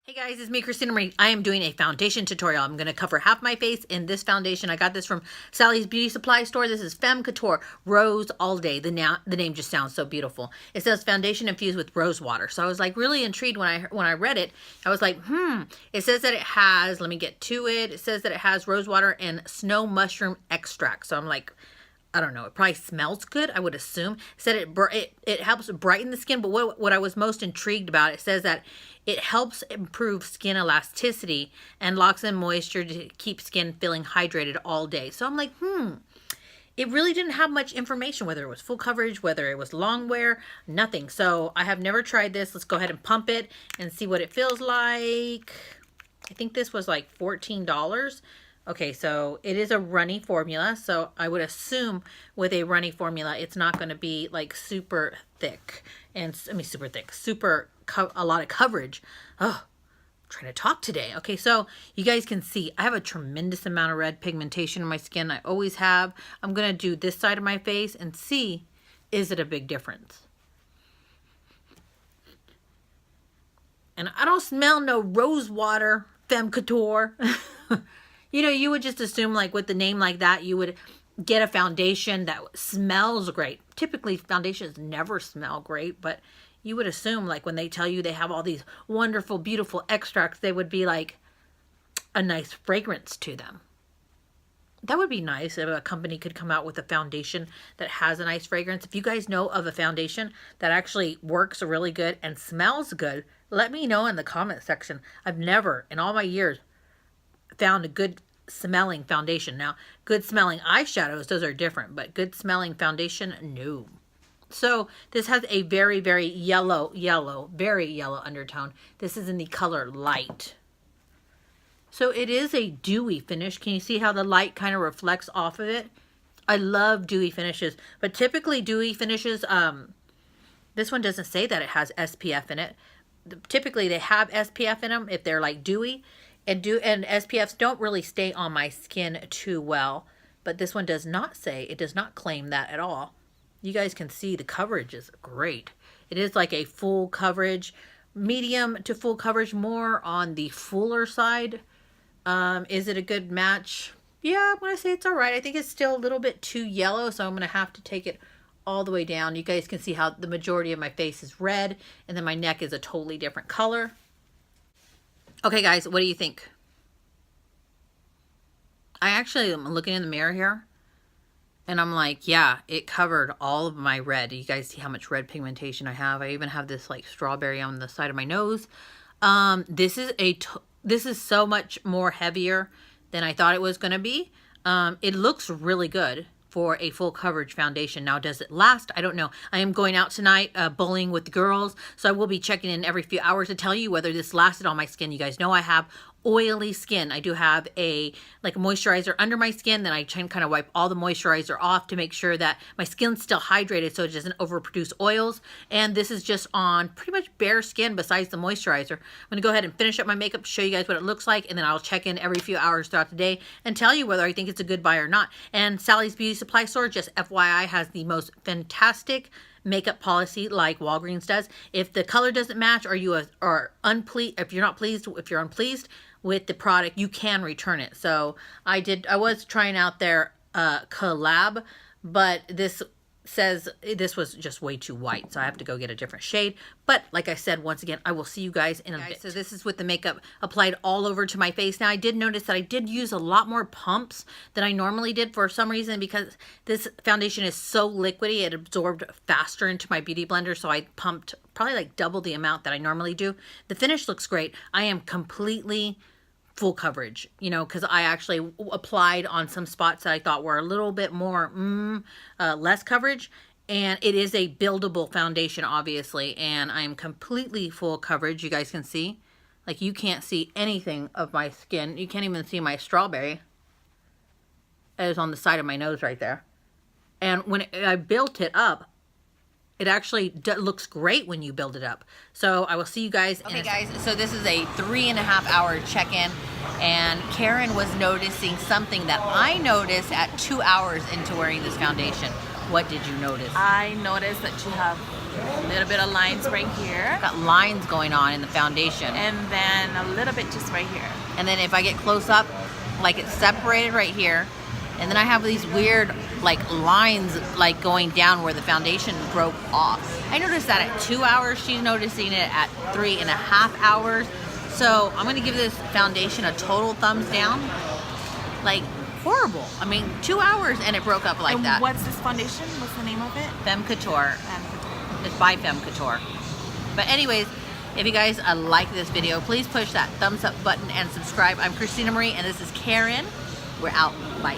Hey guys, it's me, Christina Marie. I am doing a foundation tutorial. I'm going to cover half my face in this foundation. I got this from Sally's Beauty Supply Store. This is Femme Couture Rose All Day. The name just sounds so beautiful. It says foundation infused with rose water. So I was like really intrigued when I read it. I was like, It says that it has, let me get to it. It says that it has rose water and snow mushroom extract. So I'm like, I don't know, it probably smells good, I would assume. It said it helps brighten the skin, but what I was most intrigued about, it says that it helps improve skin elasticity and locks in moisture to keep skin feeling hydrated all day. So I'm like, it really didn't have much information, whether it was full coverage, whether it was long wear, nothing. So I have never tried this. Let's go ahead and pump it and see what it feels like. I think this was like $14. Okay, so it is a runny formula, so I would assume with a runny formula, it's not going to be like super thick, and I mean super thick, a lot of coverage. Oh, I'm trying to talk today. Okay, so you guys can see I have a tremendous amount of red pigmentation in my skin. I always have. I'm going to do this side of my face and see, is it a big difference? And I don't smell no rose water, Femme Couture. You know, you would just assume like with the name like that, you would get a foundation that smells great. Typically, foundations never smell great, but you would assume like when they tell you they have all these wonderful, beautiful extracts, they would be like a nice fragrance to them. That would be nice if a company could come out with a foundation that has a nice fragrance. If you guys know of a foundation that actually works really good and smells good, let me know in the comment section. I've never, in all my years, found a good smelling foundation. Now, good smelling eyeshadows, those are different, but good smelling foundation, no. So this has a very, very yellow undertone. This is in the color light. So it is a dewy finish. Can you see how the light kind of reflects off of it? I love dewy finishes, but typically dewy finishes, this one doesn't say that it has SPF in it. Typically they have SPF in them if they're like dewy. And SPFs don't really stay on my skin too well, but this one does not say, it does not claim that at all. You guys can see the coverage is great. It is like a full coverage, medium to full coverage, more on the fuller side. Is it a good match? Yeah, I'm going to say it's all right. I think it's still a little bit too yellow, so I'm going to have to take it all the way down. You guys can see how the majority of my face is red, and then my neck is a totally different color. Okay, guys, what do you think? I actually am looking in the mirror here, and I'm like, yeah, it covered all of my red. You guys see how much red pigmentation I have? I even have this like strawberry on the side of my nose. This is so much more heavier than I thought it was going to be. It looks really good for a full coverage foundation. Now, does it last? I don't know. I am going out tonight bowling with the girls, so I will be checking in every few hours to tell you whether this lasted on my skin. You guys know I have oily skin. I do have a moisturizer under my skin, then I kind of wipe all the moisturizer off to make sure that my skin's still hydrated so it doesn't overproduce oils. And this is just on pretty much bare skin besides the moisturizer. I'm going to go ahead and finish up my makeup, show you guys what it looks like, and then I'll check in every few hours throughout the day and tell you whether I think it's a good buy or not. And Sally's Beauty Supply Store, just FYI, has the most fantastic makeup policy like Walgreens does. If the color doesn't match or you are unpleased, if you're unpleased with the product, you can return it. So I was trying out their collab, but this says this was just way too white, so I have to go get a different shade. But like I said, once again, I will see you guys in a bit. So this is with the makeup applied all over to my face. Now I did notice that I did use a lot more pumps than I normally did for some reason, because this foundation is so liquidy, it absorbed faster into my beauty blender, so I pumped probably like double the amount that I normally do. The finish looks great. I am completely full coverage, you know, because I actually applied on some spots that I thought were a little bit more less coverage, and it is a buildable foundation, obviously, and I'm completely full coverage. You guys can see, like, you can't see anything of my skin. You can't even see my strawberry. It is on the side of my nose right there. And when I built it up, it actually looks great when you build it up. So I will see you guys. Okay, guys, so this is a 3.5 hour check-in, and Karen was noticing something that I noticed at 2 hours into wearing this foundation. What did you notice? I noticed that you have A little bit of lines right here. Got lines going on in the foundation. And then a little bit just right here. And then if I get close up, like it's separated right here. And then I have these weird like lines like going down where the foundation broke off. I noticed that at 2 hours. She's noticing it at 3.5 hours. So I'm gonna give this foundation a total thumbs down. Like horrible. I mean, 2 hours and it broke up like that. What's this foundation? What's the name of it? Femme Couture. Femme Couture. It's by Femme Couture. But anyways, if you guys like this video, please push that thumbs up button and subscribe. I'm Christina Marie and this is Karen. We're out. Bye.